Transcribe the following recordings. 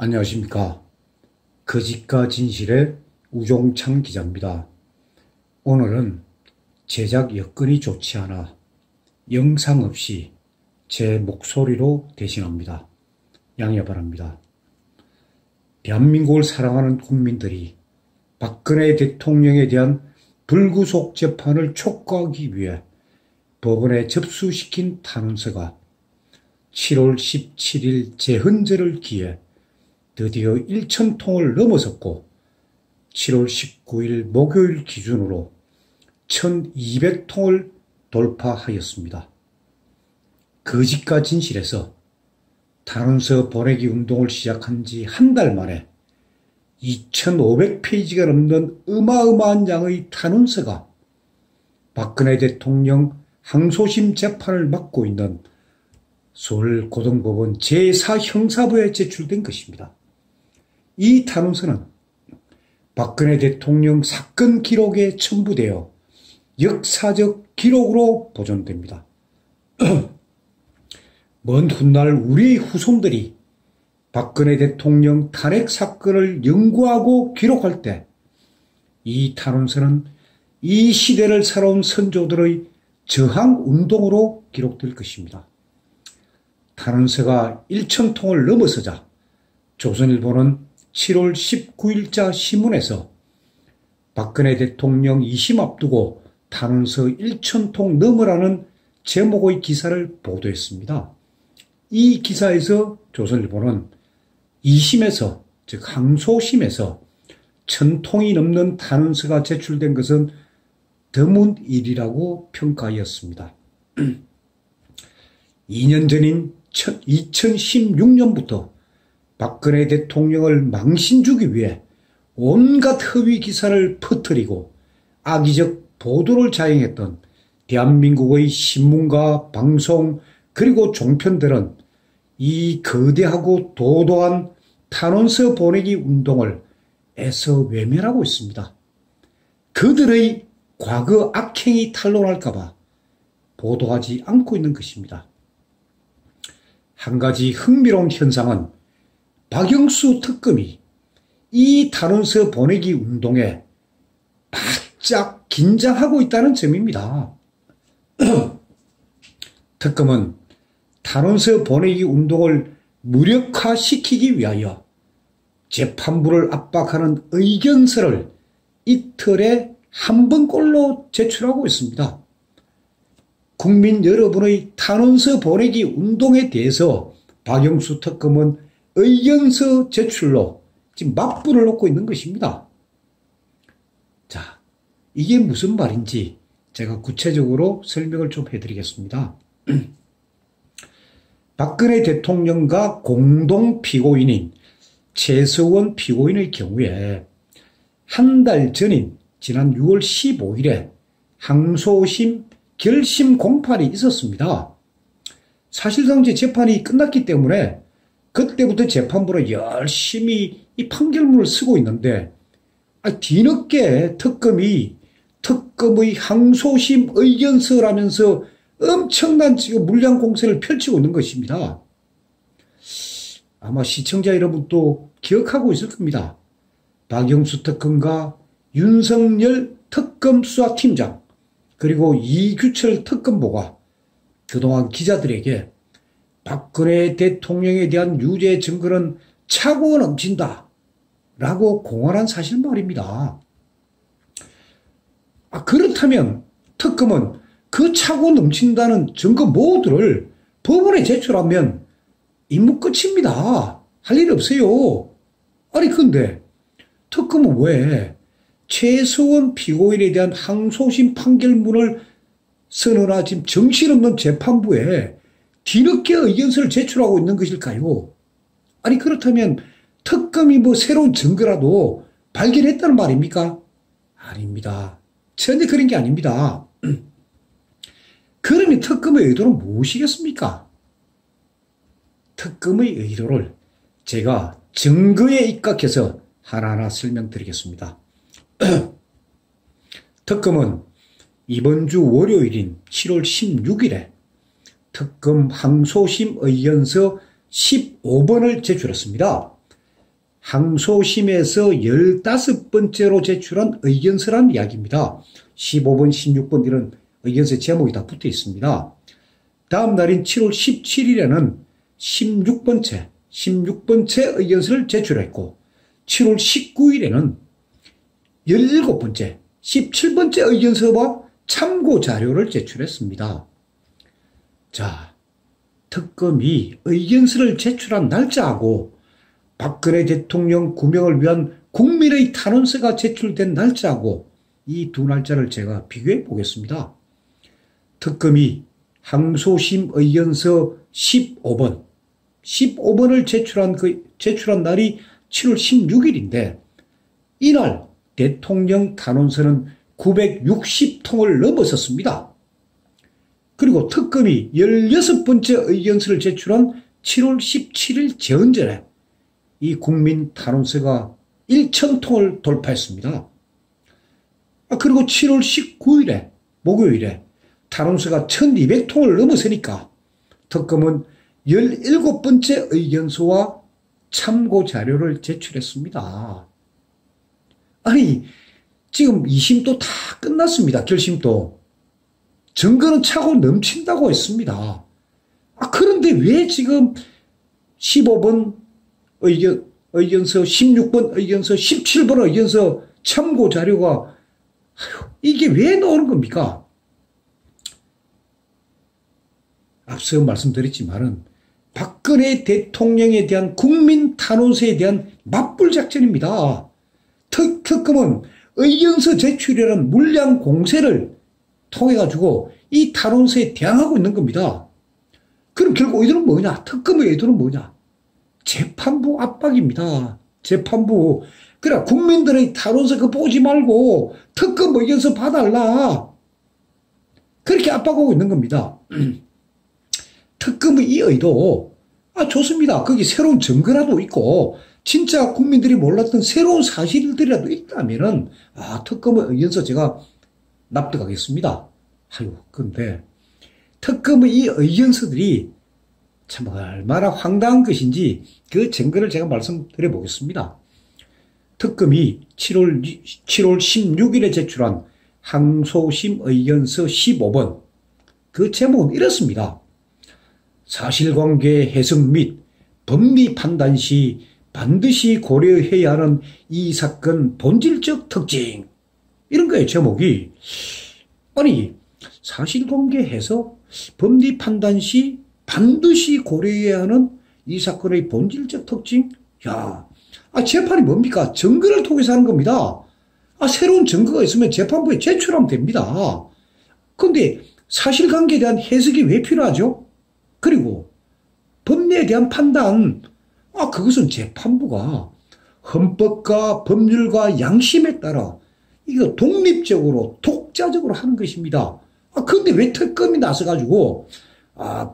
안녕하십니까. 거짓과 진실의 우종창 기자입니다. 오늘은 제작 여건이 좋지 않아 영상 없이 제 목소리로 대신합니다. 양해 바랍니다. 대한민국을 사랑하는 국민들이 박근혜 대통령에 대한 불구속 재판을 촉구하기 위해 법원에 접수시킨 탄원서가 7월 17일 재헌절을 기해 드디어 1,000통을 넘어섰고 7월 19일 목요일 기준으로 1,200통을 돌파하였습니다. 거짓과 진실에서 탄원서 보내기 운동을 시작한 지 한 달 만에 2,500페이지가 넘는 어마어마한 양의 탄원서가 박근혜 대통령 항소심 재판을 맡고 있는 서울고등법원 제4형사부에 제출된 것입니다. 이 탄원서는 박근혜 대통령 사건 기록에 첨부되어 역사적 기록으로 보존됩니다. 먼 훗날 우리의 후손들이 박근혜 대통령 탄핵 사건을 연구하고 기록할 때 이 탄원서는 이 시대를 살아온 선조들의 저항운동으로 기록될 것입니다. 탄원서가 1,000통을 넘어서자 조선일보는 7월 19일자 신문에서 박근혜 대통령 2심 앞두고 탄원서 1,000통 넘으라는 제목의 기사를 보도했습니다. 이 기사에서 조선일보는 2심에서, 즉 항소심에서 1,000통이 넘는 탄원서가 제출된 것은 드문 일이라고 평가하였습니다. 2년 전인 2016년부터 박근혜 대통령을 망신주기 위해 온갖 허위 기사를 퍼뜨리고 악의적 보도를 자행했던 대한민국의 신문과 방송 그리고 종편들은 이 거대하고 도도한 탄원서 보내기 운동을 애써 외면하고 있습니다. 그들의 과거 악행이 탄로날까봐 보도하지 않고 있는 것입니다. 한 가지 흥미로운 현상은 박영수 특검이 이 탄원서 보내기 운동에 바짝 긴장하고 있다는 점입니다. 특검은 탄원서 보내기 운동을 무력화시키기 위하여 재판부를 압박하는 의견서를 이틀에 한 번꼴로 제출하고 있습니다. 국민 여러분의 탄원서 보내기 운동에 대해서 박영수 특검은 의견서 제출로 지금 맞불을 놓고 있는 것입니다. 자, 이게 무슨 말인지 제가 구체적으로 설명을 좀 해드리겠습니다. 박근혜 대통령과 공동 피고인인 최서원 피고인의 경우에 한 달 전인 지난 6월 15일에 항소심 결심 공판이 있었습니다. 사실상 제 재판이 끝났기 때문에 그때부터 재판부는 열심히 이 판결문을 쓰고 있는데 뒤늦게 특검의 항소심 의견서라면서 엄청난 지금 물량 공세를 펼치고 있는 것입니다. 아마 시청자 여러분도 기억하고 있을 겁니다. 박영수 특검과 윤석열 특검 수사팀장 그리고 이규철 특검보가 그동안 기자들에게 박근혜 대통령에 대한 유죄 증거는 차고 넘친다 라고 공언한 사실 말입니다. 그렇다면 특검은 그 차고 넘친다는 증거 모두를 법원에 제출하면 임무 끝입니다. 할 일이 없어요. 근데 특검은 왜 최서원 피고인에 대한 항소심 판결문을 쓰느라 지금 정신없는 재판부에 뒤늦게 의견서를 제출하고 있는 것일까요? 그렇다면 특검이 새로운 증거라도 발견했다는 말입니까? 아닙니다. 전혀 그런 게 아닙니다. 그러면 특검의 의도는 무엇이겠습니까? 특검의 의도를 제가 증거에 입각해서 하나하나 설명드리겠습니다. 특검은 이번 주 월요일인 7월 16일에 특검 항소심 의견서 15번을 제출했습니다. 항소심에서 15번째로 제출한 의견서란 이야기입니다. 15번, 16번 이런 의견서 제목이 다 붙어 있습니다. 다음 날인 7월 17일에는 16번째 의견서를 제출했고 7월 19일에는 17번째, 17번째 의견서와 참고 자료를 제출했습니다. 자, 특검이 의견서를 제출한 날짜하고 박근혜 대통령 구명을 위한 국민의 탄원서가 제출된 날짜하고 이 두 날짜를 제가 비교해 보겠습니다. 특검이 항소심 의견서 15번을 제출한 날이 7월 16일인데 이날 대통령 탄원서는 960통을 넘어섰습니다. 그리고 특검이 16번째 의견서를 제출한 7월 17일 전전에 이 국민 탄원서가 1000통을 돌파했습니다. 그리고 7월 19일에 목요일에 탄원서가 1200통을 넘어서니까 특검은 17번째 의견서와 참고 자료를 제출했습니다. 아니, 지금 2심도 다 끝났습니다. 결심도. 증거는 차고 넘친다고 했습니다. 그런데 왜 지금 15번 의견서, 16번 의견서, 17번 의견서 참고 자료가 이게 왜 나오는 겁니까? 앞서 말씀드렸지만은 박근혜 대통령에 대한 국민 탄원서에 대한 맞불 작전입니다. 특검은 의견서 제출이라는 물량 공세를 통해 가지고 이 탄원서에 대항하고 있는 겁니다. 그럼 결국 의도는 뭐냐? 특검의 의도는 뭐냐? 재판부 압박입니다. 재판부. 그래, 국민들의 탄원서 그거 보지 말고 특검 의견서 봐달라. 그렇게 압박하고 있는 겁니다. 특검의 이 의도, 좋습니다. 거기 새로운 증거라도 있고, 진짜 국민들이 몰랐던 새로운 사실들이라도 있다면은, 특검의 의견서 제가 납득하겠습니다. 근데, 특검의 이 의견서들이 참 얼마나 황당한 것인지 그 증거를 제가 말씀드려 보겠습니다. 특검이 7월 16일에 제출한 항소심 의견서 15번, 그 제목은 이렇습니다. 사실관계 해석 및 법리 판단 시 반드시 고려해야 하는 이 사건 본질적 특징. 이런 거예요, 제목이. 아니, 사실관계 해석, 법리 판단 시 반드시 고려해야 하는 이 사건의 본질적 특징? 재판이 뭡니까? 증거를 통해서 하는 겁니다. 새로운 증거가 있으면 재판부에 제출하면 됩니다. 그런데 사실관계에 대한 해석이 왜 필요하죠? 그리고 법리에 대한 판단, 그것은 재판부가 헌법과 법률과 양심에 따라 이거 독립적으로 독자적으로 하는 것입니다. 그런데 왜 특검이 나서가지고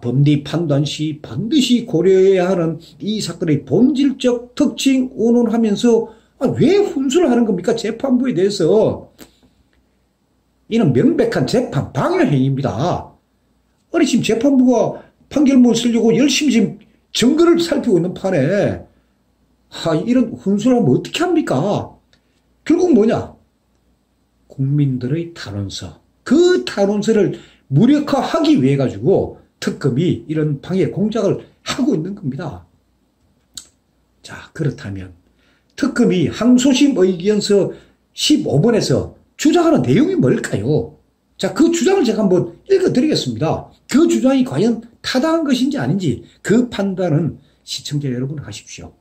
법리 판단 시 반드시 고려해야 하는 이 사건의 본질적 특징 운운하면서 왜 훈수를 하는 겁니까? 재판부에 대해서. 이는 명백한 재판 방해 행위입니다. 아니, 지금 재판부가 판결문 쓰려고 열심히 지금 증거를 살피고 있는 판에 이런 훈수를 하면 어떻게 합니까? 결국 뭐냐? 국민들의 탄원서, 그 탄원서를 무력화하기 위해 가지고 특검이 이런 방해 공작을 하고 있는 겁니다. 자, 그렇다면 특검이 항소심 의견서 15번에서 주장하는 내용이 뭘까요? 자, 그 주장을 제가 한번 읽어드리겠습니다. 그 주장이 과연 타당한 것인지 아닌지 그 판단은 시청자 여러분 하십시오.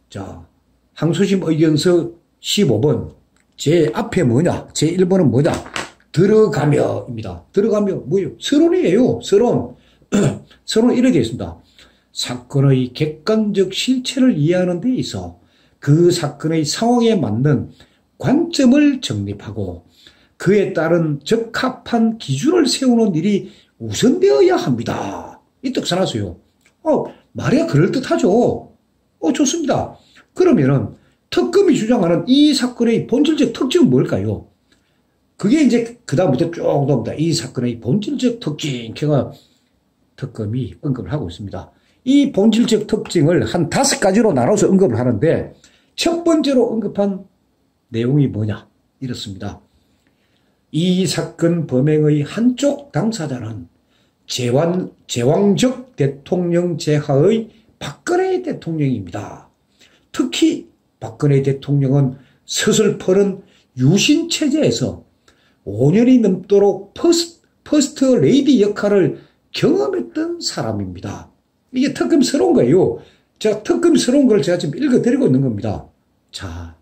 자, 항소심 의견서 15번 제 앞에 뭐냐? 제 1번은 뭐냐? 들어가며입니다. 들어가며 뭐예요? 서론이에요. 서론. 서론은 이렇게 되어 있습니다. 사건의 객관적 실체를 이해하는 데 있어 그 사건의 상황에 맞는 관점을 정립하고 그에 따른 적합한 기준을 세우는 일이 우선되어야 합니다. 이 뜻 써놨어요. 말이야 그럴듯하죠. 좋습니다. 그러면은 특검이 주장하는 이 사건의 본질적 특징은 뭘까요? 그게 이제 그다음부터 쭉 나옵니다. 이 사건의 본질적 특징, 제가 특검이 언급을 하고 있습니다. 이 본질적 특징을 한 5가지로 나눠서 언급을 하는데 첫 번째로 언급한 내용이 뭐냐? 이렇습니다. 이 사건 범행의 한쪽 당사자는 제왕적 대통령 제하의 박근혜 대통령입니다. 특히 박근혜 대통령은 서슬퍼른 유신체제에서 5년이 넘도록 퍼스트 레이디 역할을 경험했던 사람입니다. 이게 특검스러운 거예요. 제가 특검스러운 걸 제가 지금 읽어드리고 있는 겁니다. 자,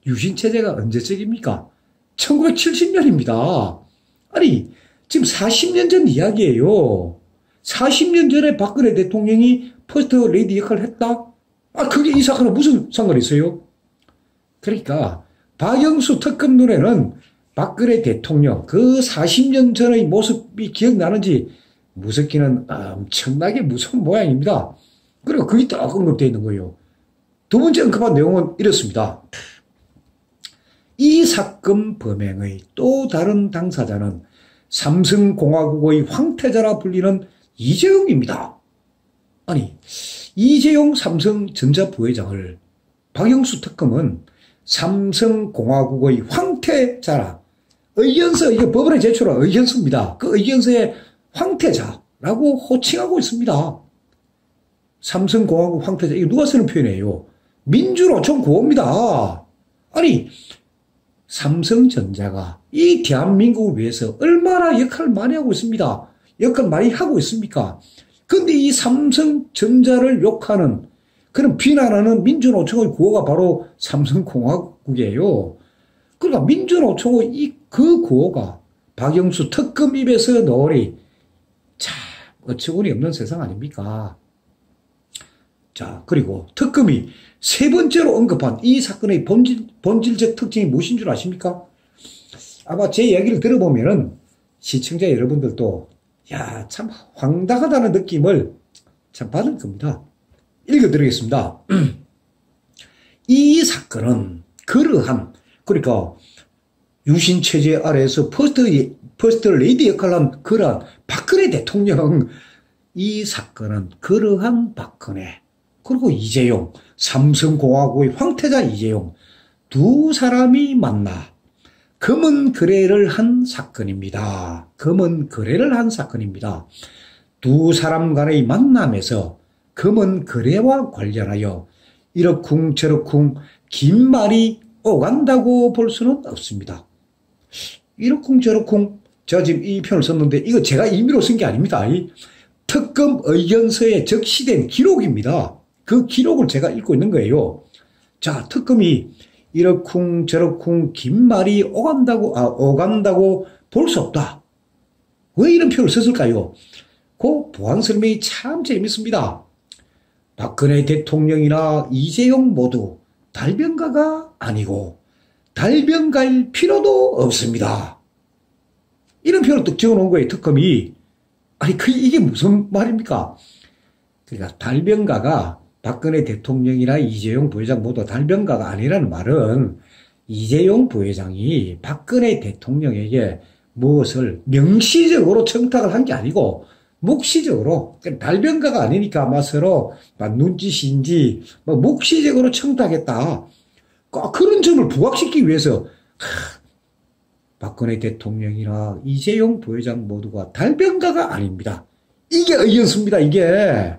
유신체제가 언제적입니까? 1970년입니다. 아니, 지금 40년 전 이야기예요. 40년 전에 박근혜 대통령이 퍼스트 레이디 역할을 했다? 아, 그게 이 사건은 무슨 상관이 있어요? 그러니까 박영수 특검 눈에는 박근혜 대통령 그 40년 전의 모습이 기억나는지 무섭기는 엄청나게 무서운 모양입니다. 그리고 그게 딱 언급되어 있는 거예요. 두 번째 언급한 내용은 이렇습니다. 이 사건 범행의 또 다른 당사자는 삼성공화국의 황태자라 불리는 이재용입니다. 아니, 이재용 삼성전자 부회장을 박영수 특검은 삼성공화국의 황태자라, 의견서, 이게 법원에 제출한 의견서입니다. 그 의견서에 황태자라고 호칭하고 있습니다. 삼성공화국 황태자, 이거 누가 쓰는 표현이에요? 민주노총 구호입니다. 아니, 삼성전자가 이 대한민국을 위해서 얼마나 역할을 많이 하고 있습니다. 역할 많이 하고 있습니까? 근데 이 삼성전자를 욕하는, 그런 비난하는 민주노총의 구호가 바로 삼성공화국이에요. 그러니까 민주노총의 그 구호가 박영수 특검 입에서 나오니 참 어처구니 없는 세상 아닙니까? 자, 그리고 특검이 세 번째로 언급한 이 사건의 본질적 특징이 무엇인 줄 아십니까? 아마 제 이야기를 들어보면은 시청자 여러분들도 야, 참 황당하다는 느낌을 참 받을 겁니다. 읽어드리겠습니다. 이 사건은 그러한, 그러니까 유신체제 아래에서 퍼스트 레이디 역할을 한 그러한 박근혜 대통령, 이 사건은 그러한 박근혜, 그리고 이재용, 삼성공화국의 황태자 이재용 두 사람이 만나 검은 거래를 한 사건입니다. 검은 거래를 한 사건입니다. 두 사람 간의 만남에서 검은 거래와 관련하여 이러쿵저러쿵 긴 말이 오간다고 볼 수는 없습니다. 이러쿵저러쿵, 제가 지금 이 표현을 썼는데 이거 제가 임의로 쓴 게 아닙니다. 이 특검 의견서에 적시된 기록입니다. 그 기록을 제가 읽고 있는 거예요. 자, 특검이 이러쿵저러쿵 긴 말이 오간다고 볼 수 없다. 왜 이런 표현을 썼을까요? 그 보안 설명이 참 재밌습니다. 박근혜 대통령이나 이재용 모두 달변가가 아니고 달변가일 필요도 없습니다. 이런 표현을 뚝 적어놓은 거예요, 특검이. 아니, 이게 무슨 말입니까? 그러니까 달변가가 박근혜 대통령이나 이재용 부회장 모두 달변가가 아니라는 말은 이재용 부회장이 박근혜 대통령에게 무엇을 명시적으로 청탁을 한 게 아니고 묵시적으로, 달변가가 아니니까 아마 서로 눈짓인지 묵시적으로 청탁했다. 그런 점을 부각시키기 위해서 박근혜 대통령이나 이재용 부회장 모두가 달변가가 아닙니다. 이게 의견서입니다, 이게.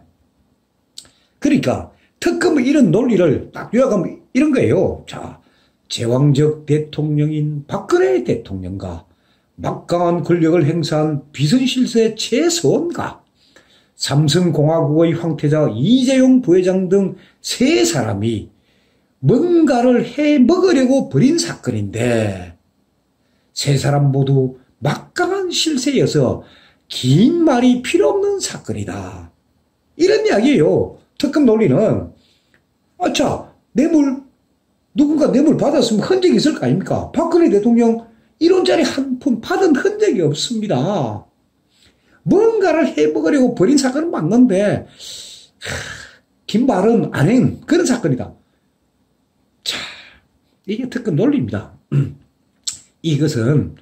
그러니까 특검의 이런 논리를 딱 요약하면 이런 거예요. 자, 제왕적 대통령인 박근혜 대통령과 막강한 권력을 행사한 비선실세 최서원과 삼성공화국의 황태자 이재용 부회장 등 세 사람이 뭔가를 해 먹으려고 벌인 사건인데 세 사람 모두 막강한 실세여서 긴 말이 필요 없는 사건이다. 이런 이야기예요. 특검 논리는. 자, 누군가 뇌물 받았으면 흔적이 있을 거 아닙니까? 박근혜 대통령 1원짜리 한 푼 받은 흔적이 없습니다. 뭔가를 해먹으려고 벌인 사건은 맞는데 긴 말은 안 한 그런 사건이다. 자, 이게 특검 논리입니다. 이것은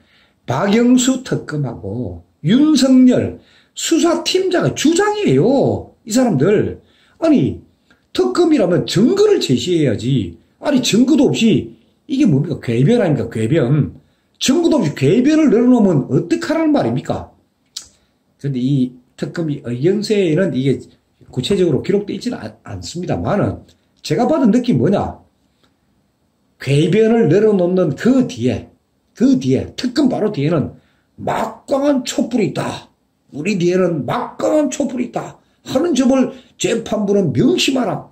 박영수 특검하고 윤석열 수사팀장의 주장이에요. 이 사람들. 아니, 특검이라면 증거를 제시해야지. 아니, 증거도 없이, 이게 뭡니까? 궤변 아닙니까? 궤변. 증거도 없이 궤변을 내려놓으면 어떡하라는 말입니까? 그런데 이 특검이 의견서에는 이게 구체적으로 기록되어 있지는 않습니다만은, 제가 받은 느낌이 뭐냐? 궤변을 내려놓는 그 뒤에, 특검 바로 뒤에는 막강한 촛불이 있다. 우리 뒤에는 막강한 촛불이 있다. 하는 점을 재판부는 명심하라.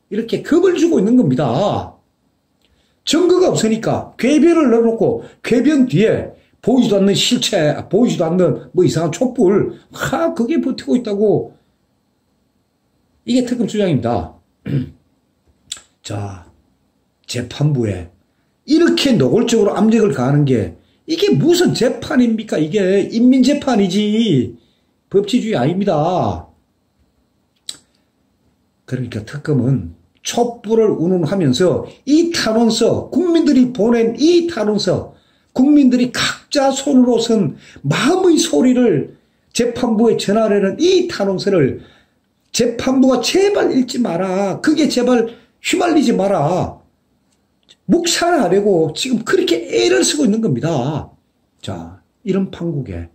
이렇게 겁을 주고 있는 겁니다. 증거가 없으니까 궤변을 내려놓고 궤변 뒤에 보이지도 않는 실체, 보이지도 않는 뭐 이상한 촛불, 그게 버티고 있다고. 이게 특검 주장입니다. 자, 재판부에 이렇게 노골적으로 압력을 가하는 게 이게 무슨 재판입니까? 이게 인민재판이지 법치주의 아닙니다. 그러니까 특검은 촛불을 운운하면서 이 탄원서, 국민들이 보낸 이 탄원서, 국민들이 각자 손으로 쓴 마음의 소리를 재판부에 전하려는 이 탄원서를 재판부가 제발 읽지 마라. 그게 제발 휘말리지 마라. 묵살하려고 지금 그렇게 애를 쓰고 있는 겁니다. 자, 이런 판국에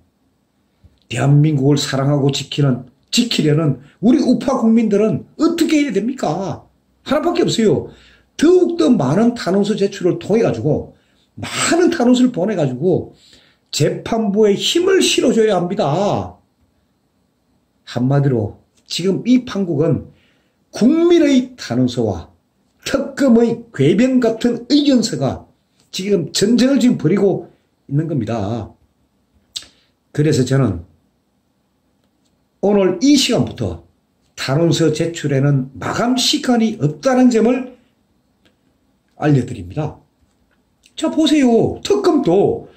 대한민국을 사랑하고 지키려는 우리 우파 국민들은 어떻게 해야 됩니까? 하나밖에 없어요. 더욱더 많은 탄원서 제출을 통해가지고, 많은 탄원서를 보내가지고, 재판부에 힘을 실어줘야 합니다. 한마디로, 지금 이 판국은 국민의 탄원서와 특검의 궤변 같은 의견서가 지금 전쟁을 지금 벌이고 있는 겁니다. 그래서 저는 오늘 이 시간부터 탄원서 제출에는 마감 시간이 없다는 점을 알려드립니다. 자, 보세요. 특검도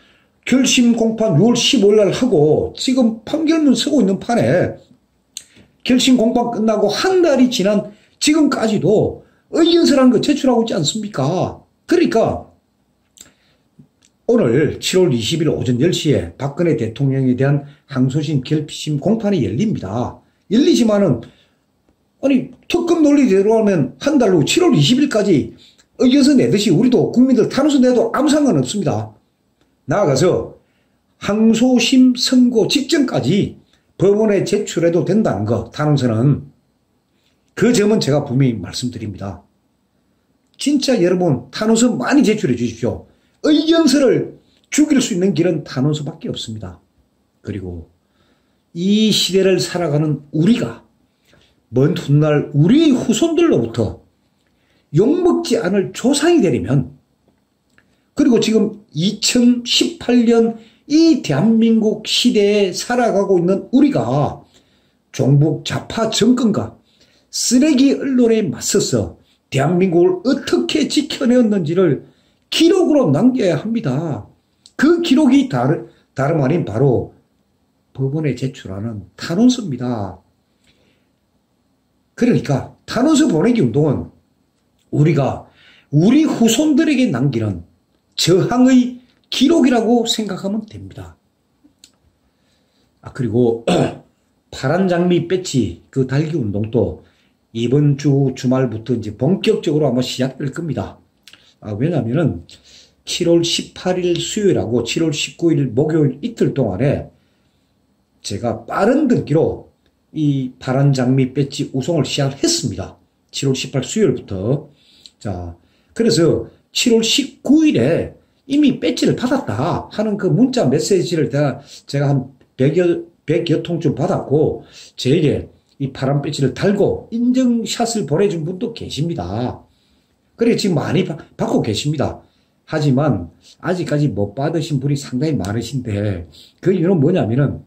결심 공판 6월 15일 날 하고 지금 판결문 쓰고 있는 판에 결심 공판 끝나고 한 달이 지난 지금까지도 의견서라는 거 제출하고 있지 않습니까? 그러니까 오늘 7월 20일 오전 10시에 박근혜 대통령에 대한 항소심 결심 공판이 열립니다. 열리지만은 아니 특검 논리대로 하면 한 달로 7월 20일까지 의견서 내듯이 우리도 국민들 탄원서 내도 아무 상관없습니다. 나아가서 항소심 선고 직전까지 법원에 제출해도 된다는 거, 탄원서는. 그 점은 제가 분명히 말씀드립니다. 진짜 여러분 탄원서 많이 제출해 주십시오. 의견서를 죽일 수 있는 길은 탄원서밖에 없습니다. 그리고 이 시대를 살아가는 우리가 먼 훗날 우리의 후손들로부터 욕먹지 않을 조상이 되려면, 그리고 지금 2018년 이 대한민국 시대에 살아가고 있는 우리가 종북 좌파 정권과 쓰레기 언론에 맞서서 대한민국을 어떻게 지켜내었는지를 기록으로 남겨야 합니다. 그 기록이 다름 아닌 바로 법원에 제출하는 탄원서입니다. 그러니까 탄원서 보내기 운동은 우리가 우리 후손들에게 남기는 저항의 기록이라고 생각하면 됩니다. 그리고 파란 장미 배지 그 달기 운동도 이번 주 주말부터 이제 본격적으로 아마 시작될 겁니다. 왜냐하면은 7월 18일 수요일하고 7월 19일 목요일 이틀 동안에 제가 빠른 등기로 이 파란 장미 배지 우송을 시작했습니다. 7월 18일 수요일부터. 자, 그래서 7월 19일에 이미 배지를 받았다 하는 그 문자 메시지를 제가 한 100여 통쯤 받았고, 저에게 이 파란 배지를 달고 인증샷을 보내준 분도 계십니다. 그래, 지금 많이 받고 계십니다. 하지만 아직까지 못 받으신 분이 상당히 많으신데, 그 이유는 뭐냐면은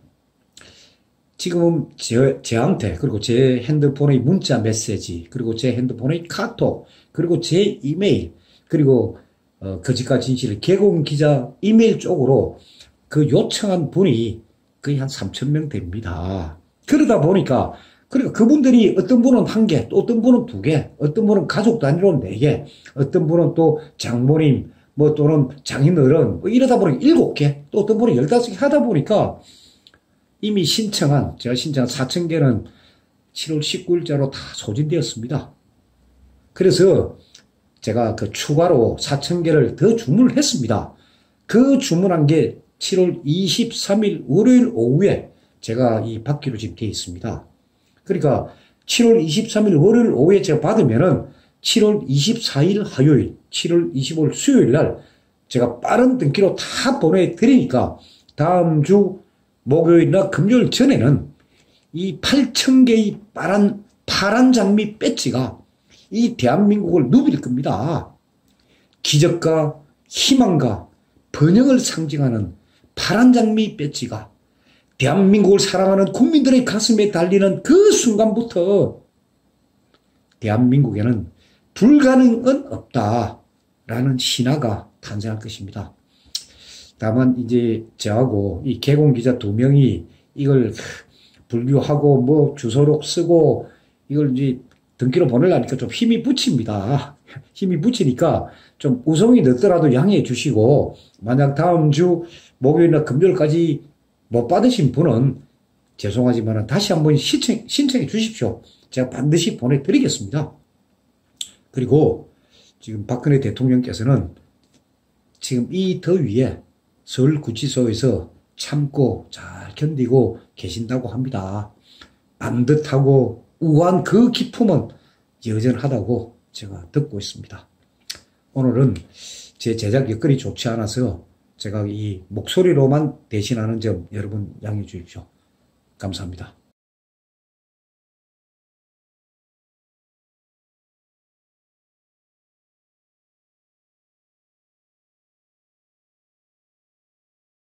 지금 저한테, 그리고 제 핸드폰의 문자 메시지, 그리고 제 핸드폰의 카톡, 그리고 제 이메일, 그리고 거짓과 진실을 개공 기자 이메일 쪽으로 그 요청한 분이 거의 한 3,000명 됩니다. 그러다 보니까, 그러니까 그분들이 어떤 분은 1개, 또 어떤 분은 2개, 어떤 분은 가족 단위로 4개, 어떤 분은 또 장모님, 뭐 또는 장인어른, 뭐 이러다 보니까 7개, 또 어떤 분은 15개 하다 보니까 이미 제가 신청한 4,000개는 7월 19일자로 다 소진되었습니다. 그래서 제가 그 추가로 4,000개를 더 주문을 했습니다. 그 주문한 게 7월 23일 월요일 오후에 제가 이 받기로 지금 되어 있습니다. 그러니까 7월 23일 월요일 오후에 제가 받으면은 7월 24일 화요일, 7월 25일 수요일 날 제가 빠른 등기로 다 보내드리니까 다음 주 목요일이나 금요일 전에는 이 8,000개의 파란 장미 배지가 이 대한민국을 누빌 겁니다. 기적과 희망과 번영을 상징하는 파란 장미 배지가 대한민국을 사랑하는 국민들의 가슴에 달리는 그 순간부터 대한민국에는 불가능은 없다라는 신화가 탄생할 것입니다. 다만 이제 저하고 이 개공기자 2명이 이걸 분류하고 뭐 주소록 쓰고 이걸 이제 등기로 보내려니까 좀 힘이 붙입니다. 힘이 붙이니까 좀 우성이 늦더라도 양해해 주시고, 만약 다음 주 목요일이나 금요일까지 못 받으신 분은 죄송하지만 다시 한번 신청해 주십시오. 제가 반드시 보내드리겠습니다. 그리고 지금 박근혜 대통령께서는 지금 이 더위에 서울구치소에서 참고 잘 견디고 계신다고 합니다. 반듯하고 우아한 그 기품은 여전하다고 제가 듣고 있습니다. 오늘은 제 제작 여건이 좋지 않아서 제가 이 목소리로만 대신하는 점 여러분 양해해 주십시오. 감사합니다.